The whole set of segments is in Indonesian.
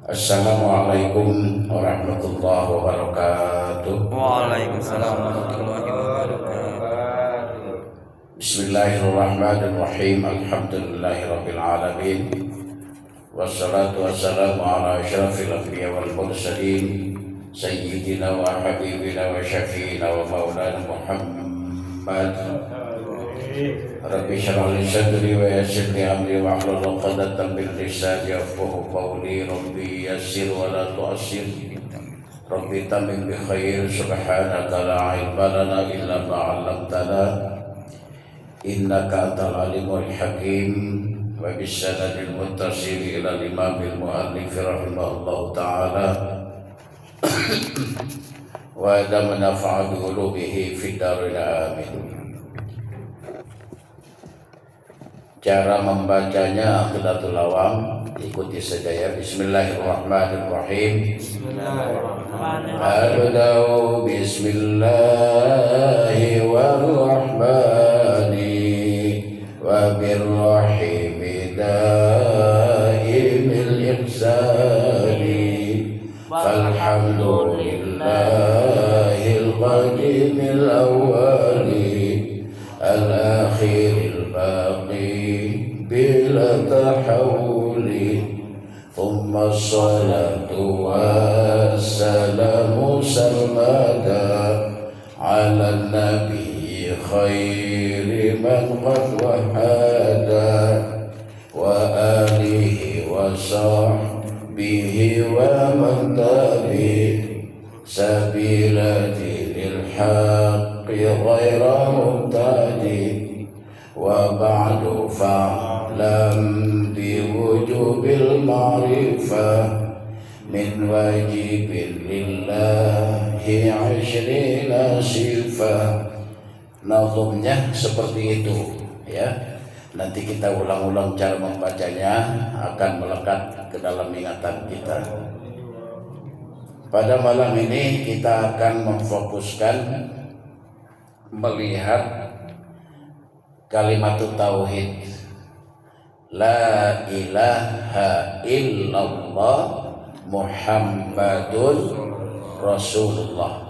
Assalamualaikum warahmatullahi wabarakatuh. Waalaikumsalam warahmatullahi wabarakatuh. Bismillahirrahmanirrahim. Alhamdulillahirabbil alamin. Wassalatu wassalamu ala asyrafil anbiya wal mursalin sayyidina wa habibina wa syafiina wa maulana Muhammad. Rabbi shrah li sadri wa yassir li amri wahlul 'uqdatam min lisani yafqahu qawli. Rabbi yassir wa la tu'assir. Rabbi tammim bi khair. Subhanaka la ilma lana illa ma 'allamtana innaka antal alimul hakim. Wa bisanadil muttasil ila imamil muallif rahimahullahu ta'ala wa adama nafa'a bi ulumihi fid darin amin. Cara membacanya Aqidatul Awam, ikuti saja ya. Bismillahirrahmanirrahim. Abda'u bismillahi warrahmani wa birrahimi daimil ihsani falhamdulillahil qadimil awwali al-akhiril baqi bila tahawuli thumma salatu wassalamu sarmada ala nabi khairi man qad wahada wa alihi wa sahbihi wa man tabi sabila dinil haqqi ghaira mubtadi wa ba'du fa'lam biwujubil ma'rifah min wajibin lillahi 'ashrina sifah. Nazumnya seperti itu ya. Nanti kita ulang-ulang cara membacanya, akan melekat ke dalam ingatan kita. Pada malam ini kita akan memfokuskan melihat kalimat tauhid, la ilaha illallah Muhammadun Rasulullah.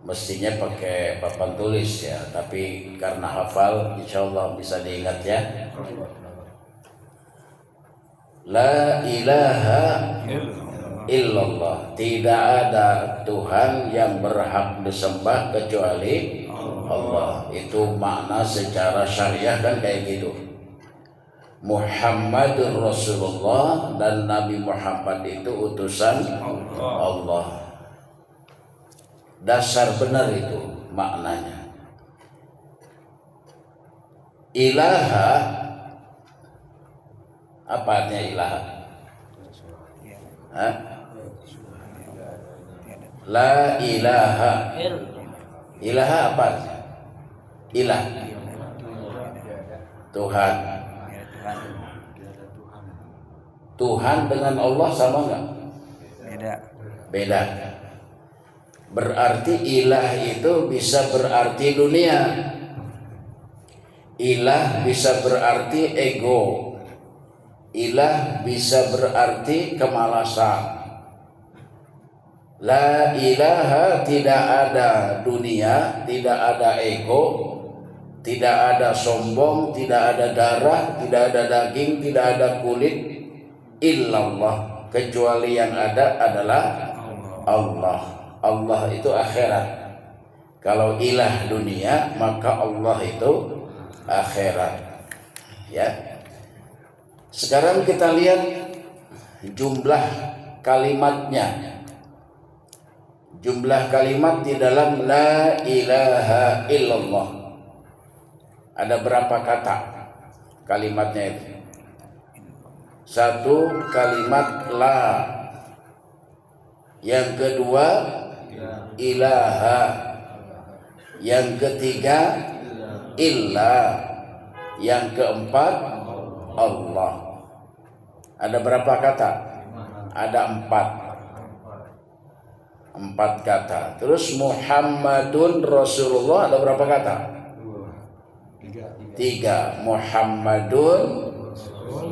Mestinya pakai papan tulis ya, tapi karena hafal insyaallah bisa diingat ya. La ilaha illallah, tidak ada Tuhan yang berhak disembah kecuali Allah. Itu makna secara syariah kan kayak gitu. Muhammadur Rasulullah, dan Nabi Muhammad itu utusan Allah. Dasar benar itu maknanya. Ilaha, apa artinya ilaha? Hah? La ilaha. Ilaha apa artinya? Ilah, Tuhan. Tuhan dengan Allah sama nggak? Beda. Berarti ilah itu bisa berarti dunia. Ilah bisa berarti ego. Ilah bisa berarti kemalasan. La ilaha, tidak ada dunia, tidak ada ego, tidak ada sombong, tidak ada darah, tidak ada daging, tidak ada kulit, illallah, kecuali yang ada adalah Allah. Allah itu akhirat. Kalau ilah dunia, maka Allah itu akhirat. Ya. Sekarang kita lihat jumlah kalimatnya. Jumlah kalimat di dalam la ilaha illallah. Ada berapa kata kalimatnya itu? Satu kalimat la. Yang kedua ilaha. Yang ketiga illa. Yang keempat Allah. Ada berapa kata? Ada empat kata. Terus Muhammadun Rasulullah ada berapa kata? Tiga. Muhammadun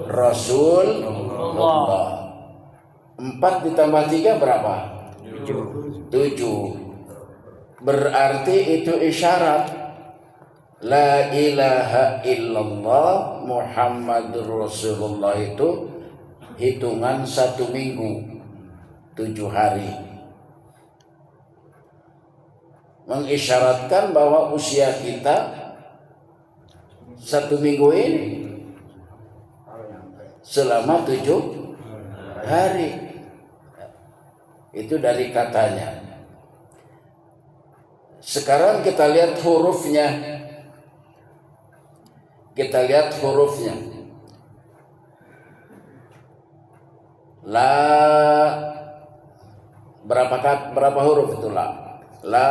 Rasul Allah. 4 ditambah 3 berapa? 7. Berarti itu isyarat la ilaha illallah Muhammadur Rasulullah itu hitungan 1 minggu 7 hari, mengisyaratkan bahwa usia kita 1 minggu ini selama 7 hari. Itu dari katanya. Sekarang kita lihat hurufnya. La, berapa huruf itu la? La,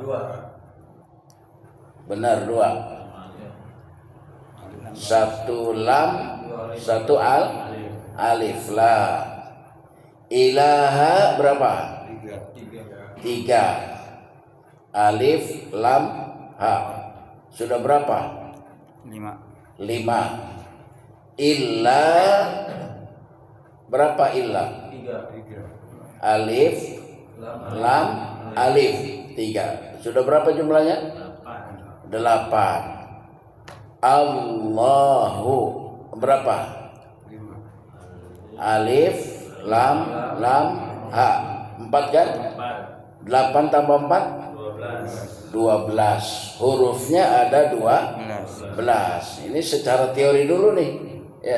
2. Benar, 2. 1 lam, 1 alif. La. Ilaha berapa? 3. Alif, lam, ha. Sudah berapa? 5. Illa berapa illa? 3. Alif, lam, alif 3. Sudah berapa jumlahnya? 8. Allahu berapa? 5. Alif, lam, ha. 4 kan? 8 tambah 4? 12. Hurufnya ada 12. Ini secara teori dulu nih, ya.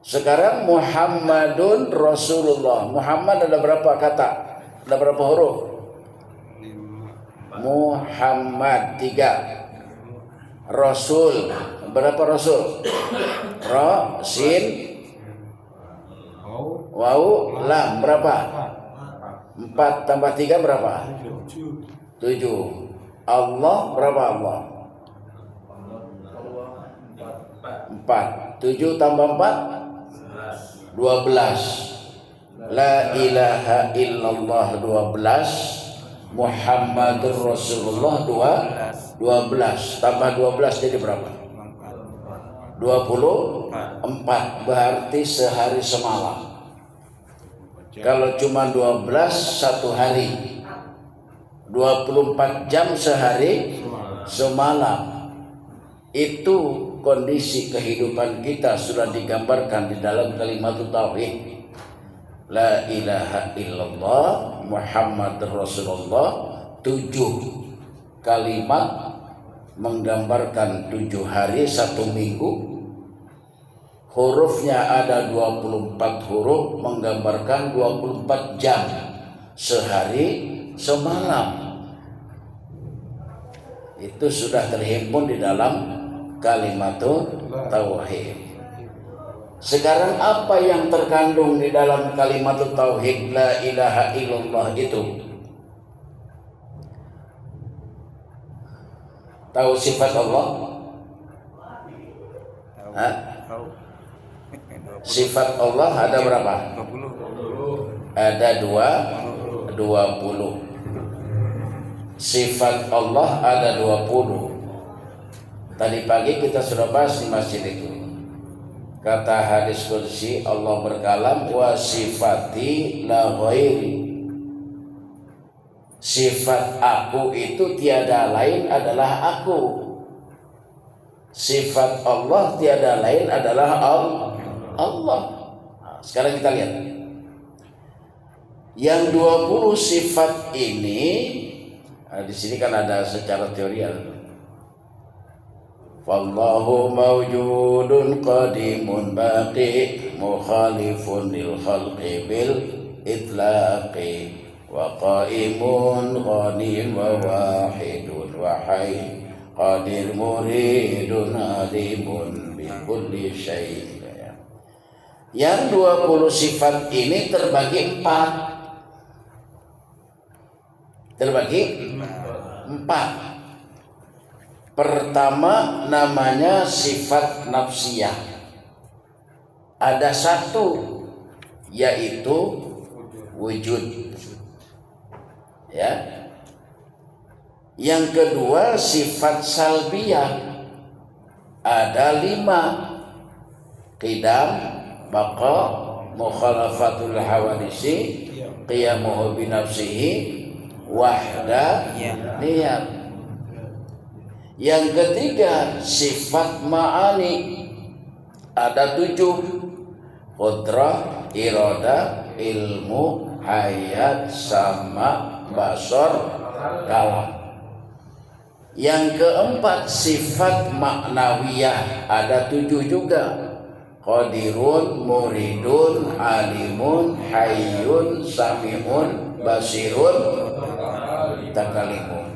Sekarang Muhammadun Rasulullah. Muhammad ada berapa kata? Ada berapa huruf? 5. Muhammad 3. Rasul berapa Rasul? Ra, sin, waw, lam berapa? 4 tambah 3 berapa? 7. Allah berapa Allah? 4. 7 tambah 4? 12. La ilaha illallah 12. Muhammadur Rasulullah 12. Tambah 12 jadi berapa? 24. Berarti sehari semalam. Kalau cuma 12 1 hari, 24 jam sehari semalam. Itu kondisi kehidupan kita sudah digambarkan di dalam kalimat tauhid. La ilaha illallah Muhammad Rasulullah. 7 kalimat menggambarkan 7 hari 1 minggu. Hurufnya ada 24 huruf menggambarkan 24 jam sehari semalam. Itu sudah terhimpun di dalam kalimatul tauhid. Sekarang apa yang terkandung di dalam kalimatul tauhid la ilaha illallah itu? Tahu sifat Allah? Hah? Sifat Allah ada berapa? 20. Ada 20. Sifat Allah ada 20. Tadi pagi kita sudah bahas di masjid itu. Kata hadis qudsi, Allah berkalam wa sifati la ghairi. Sifat aku itu tiada lain adalah aku. Sifat Allah tiada lain adalah Allah. Nah, sekarang kita lihat. Yang 20 sifat ini, nah, di sini kan ada secara teorial. Wallahu mawjudun qadimun baqi mukhalifun lil khalqi bil itlaqi wa qa'imun ghanim wa wahidun wa hayy qadir muridun alimun bi kulli syai'. Yang 20 sifat ini terbagi 4. Pertama namanya sifat nafsiyah. Ada 1 yaitu wujud. Ya. Yang kedua sifat salbiyah. Ada 5 qidam, baqa, mukhalafatul hawadisi, qiyamuhu binafsihi, wahdaniyah. Yang ketiga sifat ma'ani, ada 7: qudrah, iradah, ilmu, hayat, sama, basar, kalam. Yang keempat sifat maknawiyah, ada 7 juga: qadirun, muridun, alimun, hayyun, sami'un, basirun, takalimun.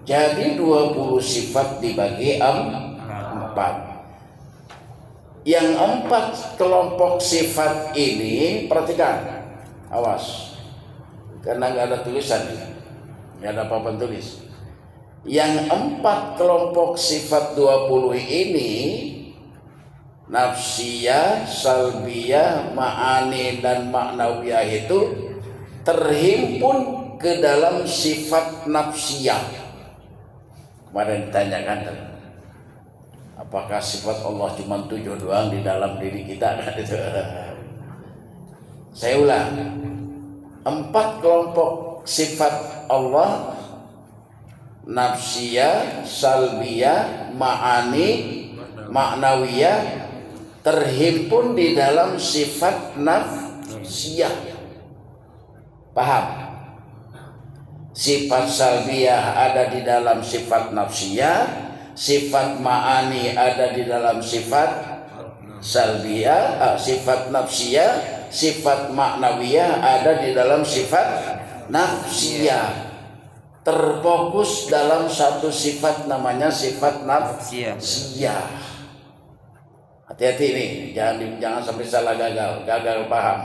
Jadi 20 sifat dibagi 4. Yang 4 kelompok sifat ini, perhatikan, awas, karena nggak ada tulisan, nggak ada papan tulis. Yang 4 kelompok sifat 20 ini, nafsiyah, salbiyah, ma'ani dan maknawiyah, itu terhimpun ke dalam sifat nafsiyah. Kemarin ditanyakan, apakah sifat Allah cuma 7 doang di dalam diri kita? Saya ulang, 4 kelompok sifat Allah, nafsiyah, salbiyah, ma'ani, maknawiyah, terhimpun di dalam sifat nafsiyah. Paham? Sifat salbiyah ada di dalam sifat nafsiyah, sifat ma'ani ada di dalam sifat salbiyah, sifat nafsiyah, sifat maknawiyah ada di dalam sifat nafsiyah. Terfokus dalam satu sifat, namanya sifat nafsiyah. Hati-hati nih, jangan sampai salah, gagal paham.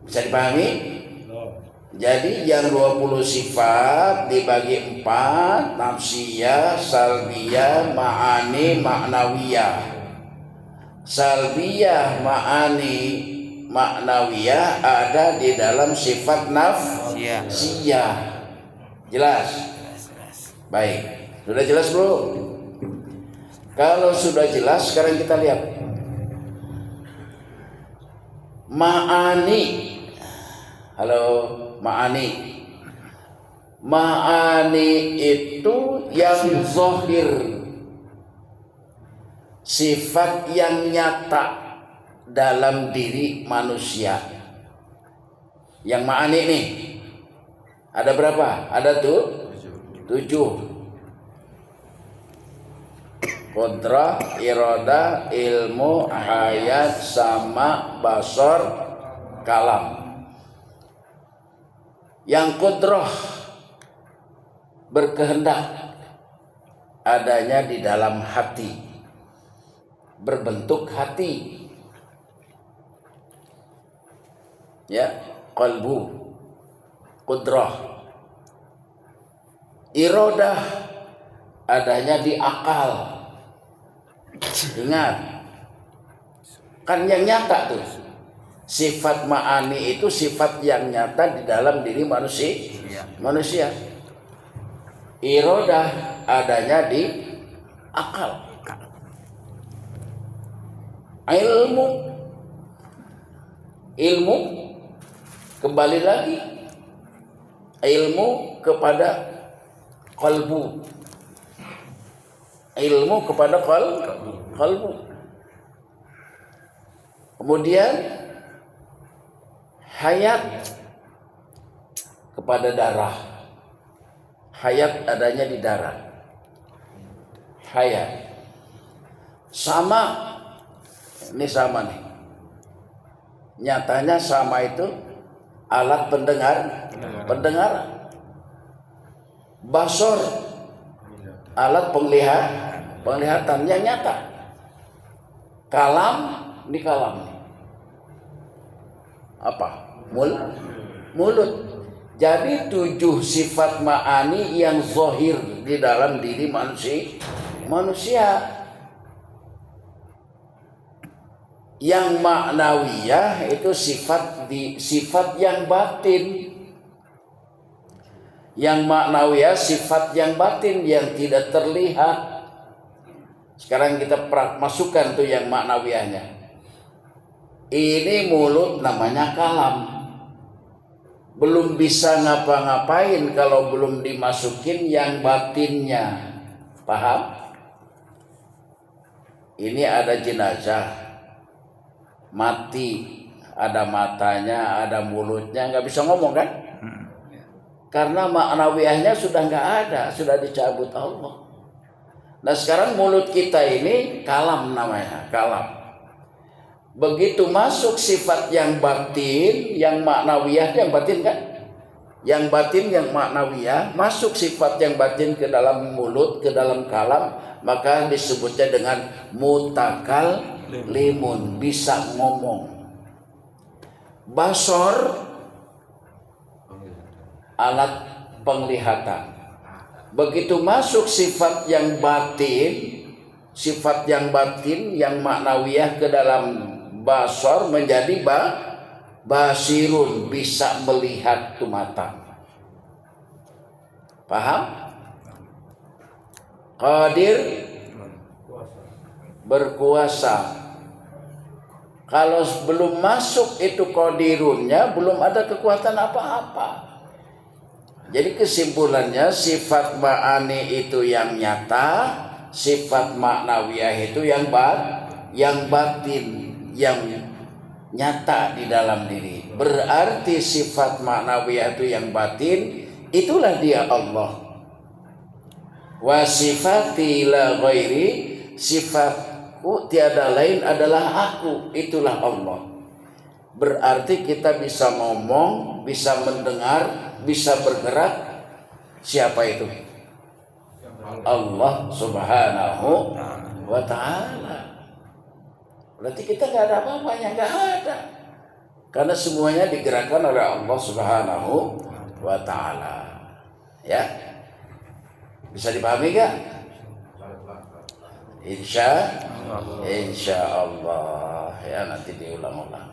Bisa dipahami? Jadi yang 20 sifat dibagi 4: nafsiyah, salbiyah, ma'ani, maknawiyah. Salbiyah, ma'ani, maknawiyah ada di dalam sifat nafsiyah. Jelas? Baik. Sudah jelas belum? Kalau sudah jelas, sekarang kita lihat ma'ani. Halo, ma'ani. Ma'ani itu yang zahir, sifat yang nyata dalam diri manusia. Yang ma'ani nih ada berapa? Ada 7: qudrah, iradah, ilmu, hayat, sama, basar, kalam. Yang qudrah berkehendak, adanya di dalam hati, berbentuk hati, ya, qalbu, qudrah. Iradah adanya di akal. Ingat, kan yang nyata tuh. Sifat ma'ani itu sifat yang nyata di dalam diri manusia. Iradah adanya di akal. Ilmu kembali lagi, ilmu kepada qalbu. Ilmu kepada qalbu. Kemudian hayat kepada darah. Hayat adanya di darah. Hayat. Sama, ini sama nih. Nyatanya sama itu alat pendengaran. Basor, alat penglihatan yang nyata. Kalam, ini kalam. Apa? Mulut. Jadi 7 sifat ma'ani yang zahir di dalam diri manusia. Yang maknawiyah itu sifat yang batin. Yang maknawiyah sifat yang batin yang tidak terlihat. Sekarang kita masukkan tuh yang maknawiyahnya. Ini mulut namanya kalam. Belum bisa ngapa-ngapain kalau belum dimasukin yang batinnya. Paham? Ini ada jenazah mati, ada matanya, ada mulutnya, nggak bisa ngomong kan? Karena maknawiyahnya sudah nggak ada, sudah dicabut Allah. Nah sekarang mulut kita ini kalam namanya, kalam. Begitu masuk sifat yang batin, yang maknawiyah, yang batin kan? Yang batin, yang maknawiyah, masuk sifat yang batin ke dalam mulut, ke dalam kalam, maka disebutnya dengan mutakallimun, bisa ngomong. Basor, alat penglihatan. Begitu masuk sifat yang batin, yang maknawiyah ke dalam basor menjadi basirun, bisa melihat tuh mata. Paham? Qadir, berkuasa. Kalau belum masuk itu qadirunnya, belum ada kekuatan apa-apa. Jadi kesimpulannya sifat ma'ani itu yang nyata, sifat maknawiyah itu yang batin, yang nyata di dalam diri. Berarti sifat maknawiyah itu yang batin, itulah dia Allah. Wa sifati la ghairi, sifatku tiada lain adalah aku, itulah Allah. Berarti kita bisa ngomong, bisa mendengar, bisa bergerak. Siapa itu? Allah Subhanahu wa ta'ala. Berarti kita nggak ada apa-apanya, nggak ada. Karena semuanya digerakkan oleh Allah Subhanahu wa ta'ala. Ya, bisa dipahami gak? Insya Allah. Ya, nanti diulang-ulang.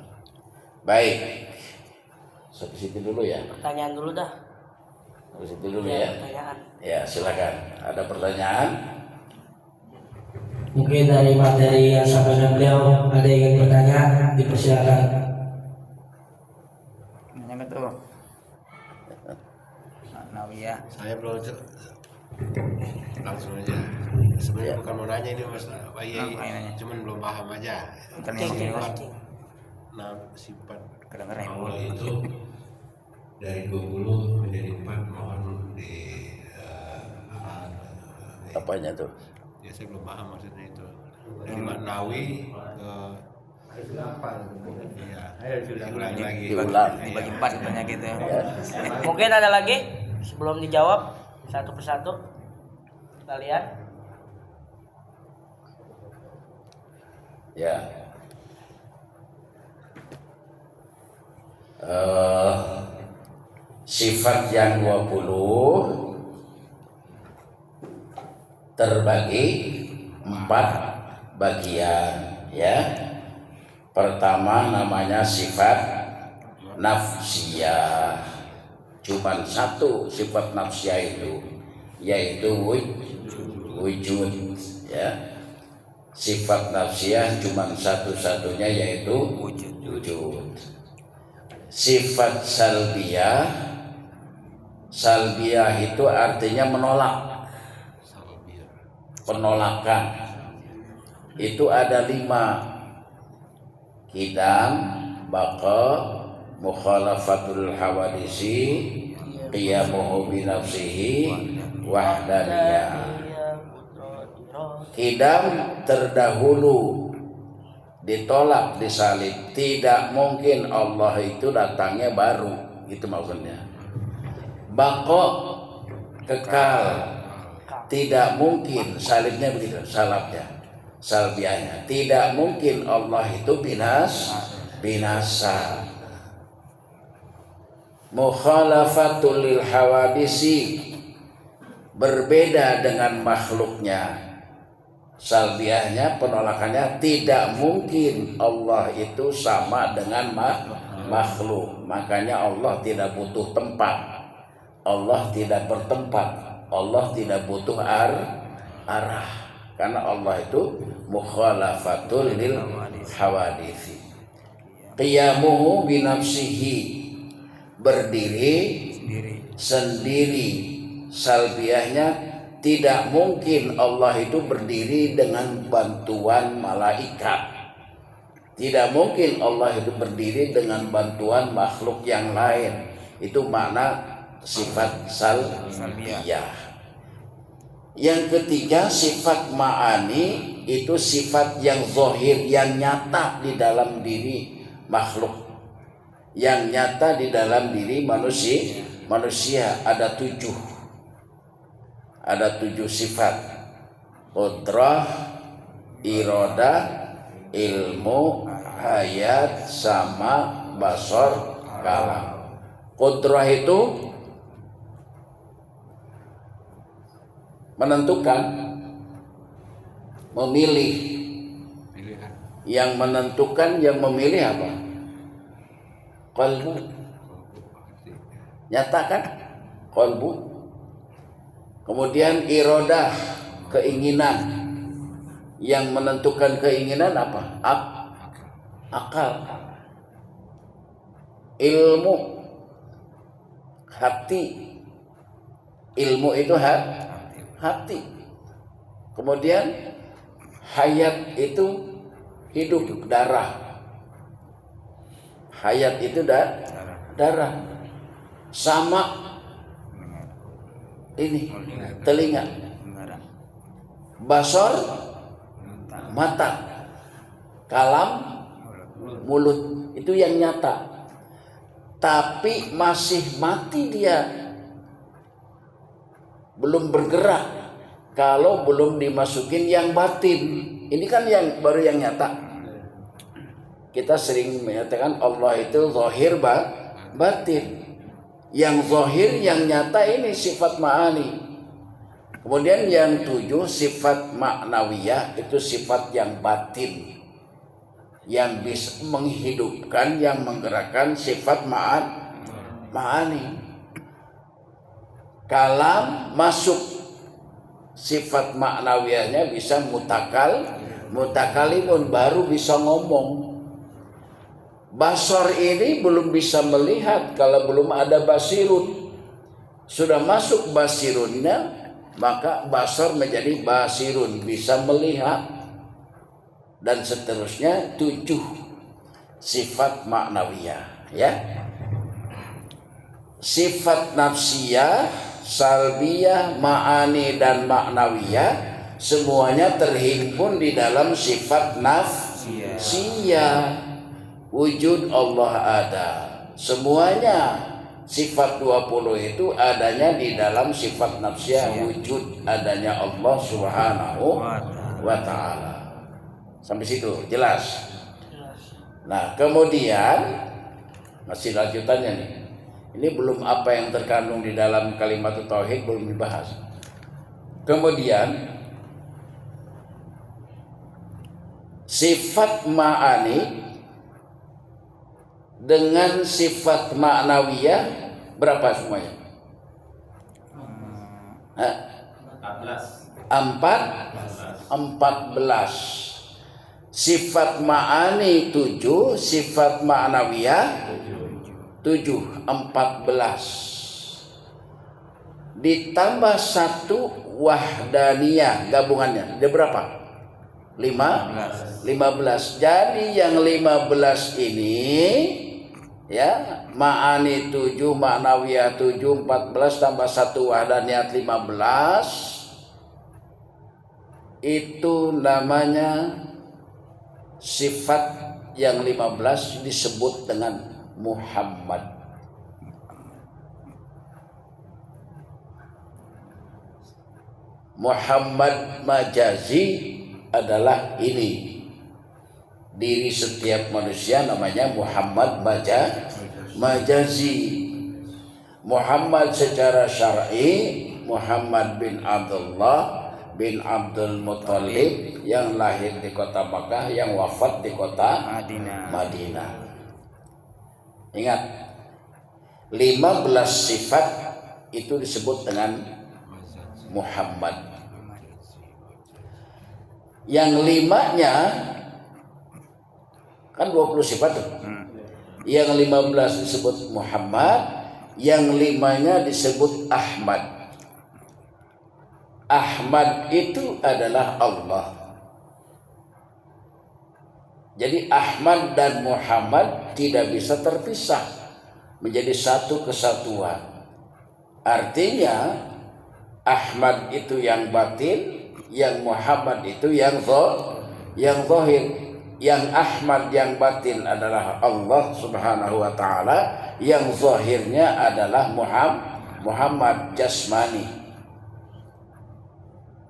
Baik, sampai situ dulu ya. Pertanyaan dulu dah. Sampai situ dulu ya. Pertanyaan. Ya, silakan. Ada pertanyaan? Mungkin dari materi yang sampaikan beliau ada yang ingin bertanya, dipersilakan. Yang betul. Maknawiyah. Saya belum langsung aja. Sebenarnya bukan mau nanya ini Mas Pak Yai, cuman belum paham aja. Bukan yang mau Nah, sifat kedengeran Allah itu dari 20 menjadi 4, mohon di Apanya tuh? ya saya belum paham maksudnya itu. Dari maknawi ke diulangi lagi. dibagi 4 sebenarnya gitu. Mungkin ada lagi sebelum dijawab satu persatu. Kita lihat. Ya. Sifat yang 20 terbagi 4 bagian, ya. Pertama namanya sifat nafsiyah. Cuman satu sifat nafsiyah itu, yaitu wujud, ya. Sifat nafsiyah cuman satu-satunya, yaitu wujud. Sifat salbiyah itu artinya menolak, penolakan. Itu ada 5: qidam, baqa, mukhalafatul hawadisi, qiyamuhu bi nafsihi, wahdaniyah. Qidam, terdahulu, ditolak, disalib. Tidak mungkin Allah itu datangnya baru, itu maksudnya. Baqa, kekal, tidak mungkin. Salibnya begitu, salbiahnya. Tidak mungkin Allah itu binasa. Mukhalafatul lil hawadisi, berbeda dengan makhluknya. Salbiahnya, penolakannya, tidak mungkin Allah itu sama dengan makhluk. Makanya Allah tidak butuh tempat, Allah tidak bertempat, Allah tidak butuh arah. karena Allah itu mukhalafatul lil hawaditsi. Qiyamuhu binafsihi, berdiri sendiri. Salbiahnya, tidak mungkin Allah itu berdiri dengan bantuan malaikat. Tidak mungkin Allah itu berdiri dengan bantuan makhluk yang lain. Itu makna sifat salbiyah. Yang ketiga, sifat ma'ani, itu sifat yang zahir, yang nyata di dalam diri makhluk, yang nyata di dalam diri manusia. Ada 7 sifat: qudrah, iradah, ilmu, hayat, sama, basar, kalam. Qudrah itu menentukan, memilih. Yang menentukan, yang memilih apa? Qalbu. Nyata kan? Qalbu. Kemudian iradah, keinginan. Yang menentukan keinginan apa? Akal. Ilmu, hati. Ilmu itu hati. Kemudian hayat itu hidup, darah. Hayat itu darah. Sama ini telinga. Basar, mata. Kalam, mulut. Itu yang nyata. Tapi masih mati dia, belum bergerak kalau belum dimasukin yang batin. Ini kan yang baru yang nyata. Kita sering menyatakan Allah itu zahir batin. Yang zahir, yang nyata ini sifat ma'ani. Kemudian yang 7 sifat ma'nawiyah, itu sifat yang batin, yang bisa menghidupkan, yang menggerakkan sifat ma'ani. Kalam masuk sifat ma'nawiyahnya, bisa mutakalimun, baru bisa ngomong. Basar ini belum bisa melihat kalau belum ada basirun. Sudah masuk basirunnya, maka basar menjadi basirun, bisa melihat. Dan seterusnya 7 sifat ma'nawiyah, ya. Sifat nafsiyah, salbiyah, ma'ani dan ma'nawiyah semuanya terhimpun di dalam sifat nafsiyah. Wujud Allah ada. Semuanya sifat 20 itu adanya di dalam sifat nafsiyah, wujud adanya Allah Subhanahu wa ta'ala. Sampai situ jelas. Nah, kemudian masih lanjutannya nih. Ini belum apa yang terkandung di dalam kalimat tauhid belum dibahas. Kemudian sifat ma'ani dengan sifat ma'nawiyah berapa semuanya? 14. Sifat ma'ani 7, sifat ma'nawiyah 7, 14. Ditambah 1 wahdaniyah, gabungannya ada berapa? 15. Jadi yang 15 ini, ya, ma'ani 7, ma'nawiyah 7, 14 tambah 1 wahdaniyat 15, itu namanya sifat yang 15 disebut dengan Muhammad. Muhammad majazi adalah ini. Diri setiap manusia namanya Muhammad majazi. Muhammad secara syar'i Muhammad bin Abdullah bin Abdul Muttalib, yang lahir di kota Makkah, yang wafat di kota Madinah. Ingat, 15 sifat itu disebut dengan Muhammad. Yang 5-nya kan 20 sifat tuh. Yang 15 disebut Muhammad, yang 5-nya disebut Ahmad. Ahmad itu adalah Allah. Jadi Ahmad dan Muhammad tidak bisa terpisah, menjadi satu kesatuan. Artinya Ahmad itu yang batin, yang Muhammad itu yang zahir. Yang Ahmad yang batin adalah Allah Subhanahu wa taala, yang zahirnya adalah Muhammad jasmani.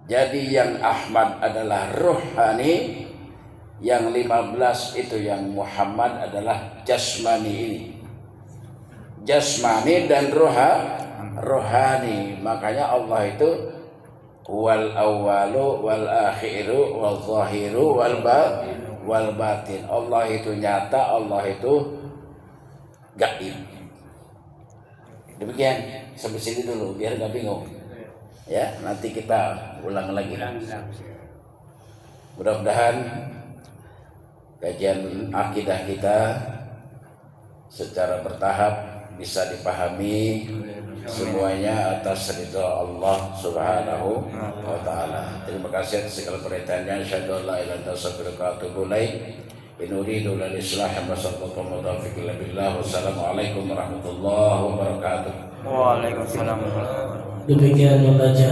Jadi yang Ahmad adalah ruhani, yang 15 itu yang Muhammad adalah jasmani ini. Jasmani dan rohani. Makanya Allah itu wal awwalu wal akhiru wal zahiru wal batin. Allah itu nyata, Allah itu gaib. Demikian, sampai sini dulu biar gak bingung. Ya, nanti kita ulang lagi. Mudah-mudahan kajian akidah kita secara bertahap bisa dipahami semuanya atas ridha Allah Subhanahu wa taala. Terima kasih atas segala perhatiannya. Asyhadu an la ilaha illallah wa atubu ilaik. In uridu lil islah ma sabaqtu taufiq illa billah. Wassalamualaikum warahmatullahi wabarakatuh. Waalaikumsalam warahmatullahi wabarakatuh. Demikian membaca